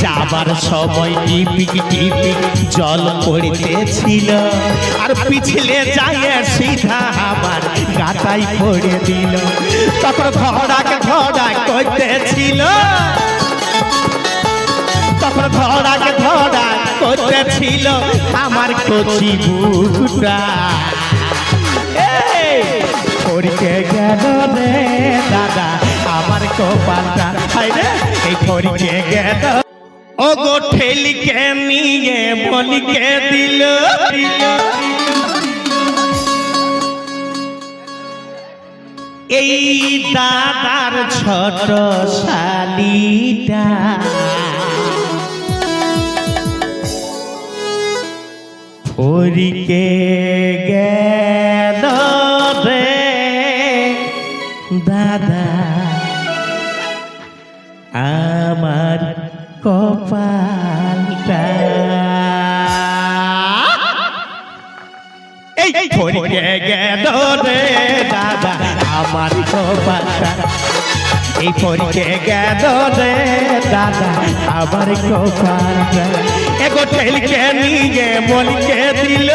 যাবার সময় টিপিক টিপিক জল পড়তেছিল আর পিছলে যায় সিধা আমার গাটাই পড়ে দিল। তখন ধড়াক ধড়াক করতেছিল, তখন ধড়াক ধড়াক করতেছিল আমার কচি বুকটা। পরীকে গেল রে দাদা আমার কপালটা, হায় রে এই পরীকে গেল। ও গো ঠেলিকে নিয়ে বলিকে দিল, এই দাদার ছোট শালিটা পরীকে গেল রে দাদা আমার কপালটা। এই পরীকে গেল রে দাদা আমার কপালটা, এই পরীকে গেল রে দাদা আমার কপালটা। এগো ঠেলকে নিয়ে বলকে দিল,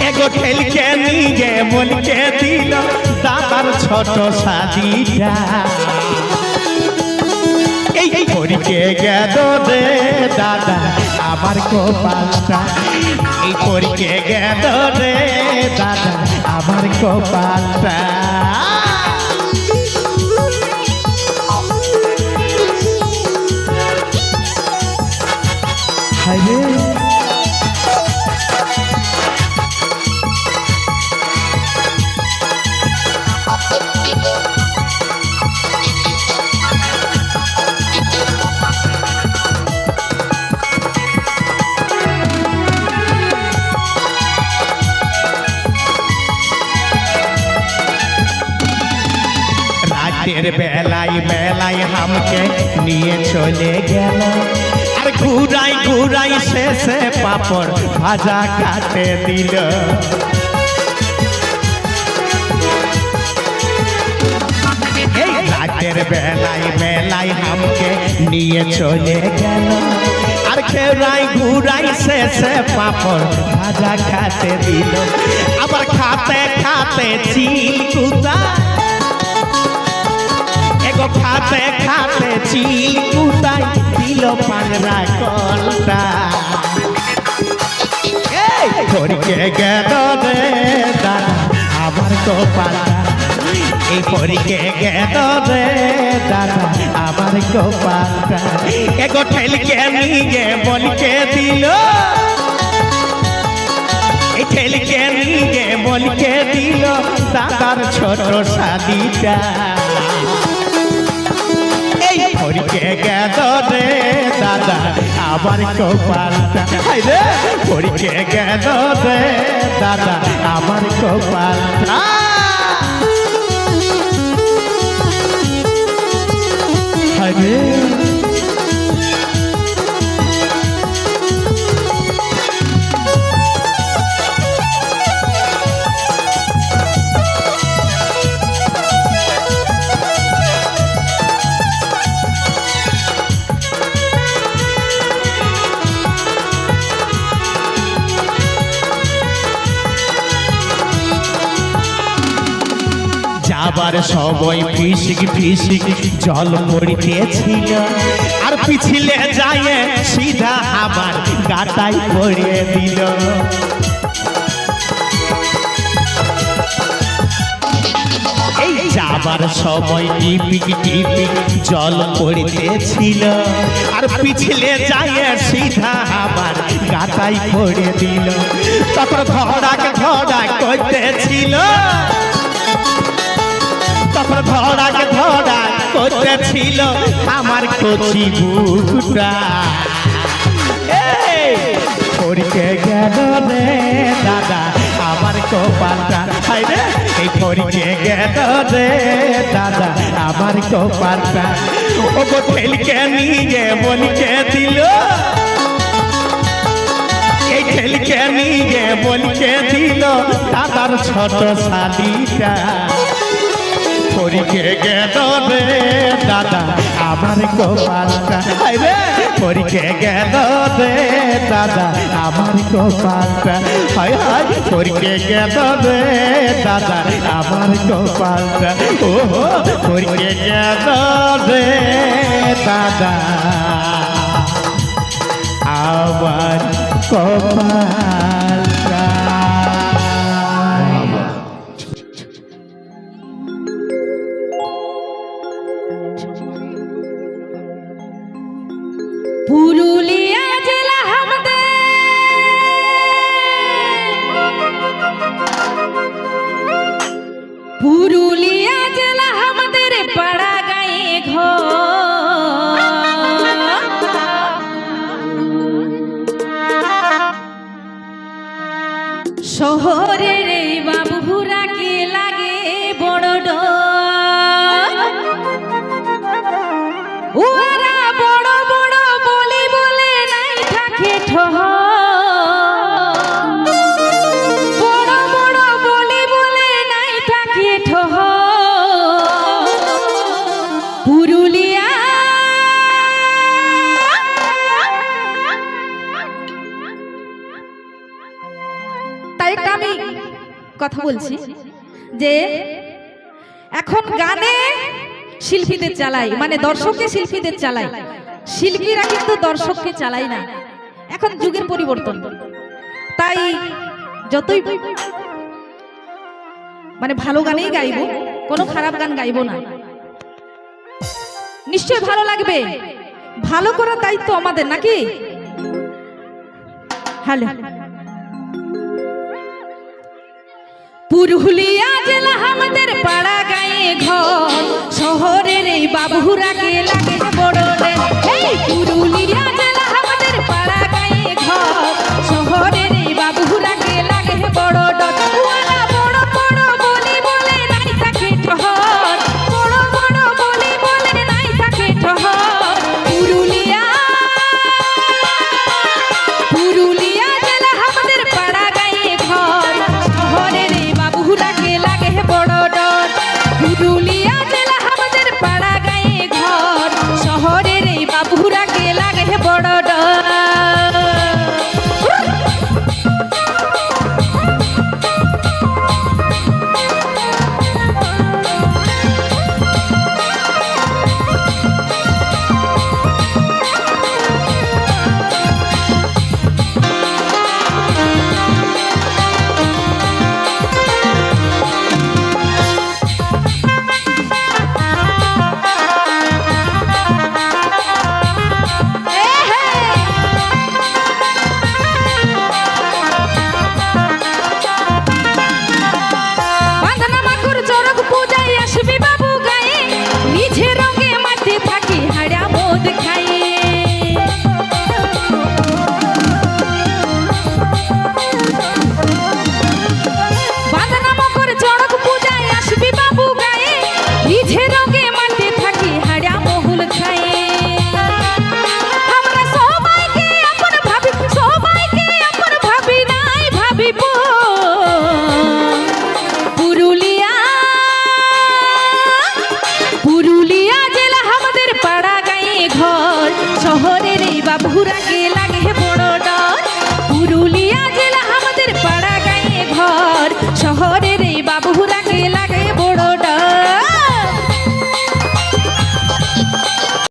এগো ঠেলকে নিয়ে বলকে দিল দাদার ছোট শাদিটা। এই পরীকে গেল রে দাদা আমার কপালটা, এই পরীকে গেল রে দাদা আমার কপালটা। রাতের বেলায় বেলায় আমাকে নিয়ে চলে গেল আর ঘুরাই ঘুরাই শেষে পাপড় ভাজা কাটে দিল। এই রাতের বেলায় বেলায় আমাকে নিয়ে চলে গেল আর ঘুরাই ঘুরাই শেষে পাপড় ভাজা কাটে দিল। আবার খাতে খাতে চিকুতা, খাতে খাতে চিকুতাই দিল পাংরা কলটা। এই পরীকে গেল রে দাদা আমার কপালটা, এই পরীকে গেল রে দাদা আমার কপালটা। এগো ঠেলকে নিয়ে বলকে দিল, এই ঠেলকে নিয়ে বলকে দিল দাদার ছোট শাদিটা। পরীকে গেল রে দাদা আমার কপালটা, হায় রে পরীকে গেল রে দাদা আমার কপালটা। হায় রে যাবার সময় ফিসিক ফিসিক জল পড়িতেছিল আর পিছলে যায় সিধা আমার গাটাই পড়ে দিল। এই যাবার সময় টিপিক টিপিক জল পড়িতেছিল আর পিছলে যায় সিধা আমার গাটাই পড়ে দিল। তখন ধড়াক ধড়াক করতেছিল, তখন ধড়াক ধড়াক করতেছিল আমার কচি বুকটা। পরীকে গেল রে দাদা আমার কপালটা, হায় রে এই পরীকে গেল রে দাদা আমার কপালটা। ও গো ঠেলকে নিয়ে বলকে দিল, এই ঠেলকে নিয়ে বলকে দিল দাদার ছোট শাদিটা। পরীক্ষে গেল রে দাদা আমার কপালটা রে পরীক্ষে গেল রে দাদা আমার কপালটা হায় হায় পরীক্ষে গেল রে দাদা আমার কপালটা ও পরীক্ষে গেল রে দাদা আমার কপালটা পুরুলিয়া জেলা আমাদের পুরুলিয়া জেলা আমাদের পাড়া গায়ে ঘর শহরের এই বাবুরা কে লাগে বড় ডর ওরা বড় বড় বলি বলে নাই থাকে ঠহর বড় বড় বলি বলে নাই থাকে ঠহর পুরুলিয়া তাই একটা আমি কথা বলছি যে এখন গানে শিল্পীদের চালাই মানে দর্শককে শিল্পীদের চালাই শিল্পীরা কিন্তু দর্শককে চালাই না এখন যুগের পরিবর্তন তাই যতই মানে ভালো গানেই গাইবো কোনো খারাপ গান গাইবো না নিশ্চয় ভালো লাগবে ভালো করার দায়িত্ব আমাদের নাকি হ্যালো পুরুলিয়া জেলা আমাদের পাড়া গায়ে ঘর শহরের এই বাবুরা কে লাগে বড়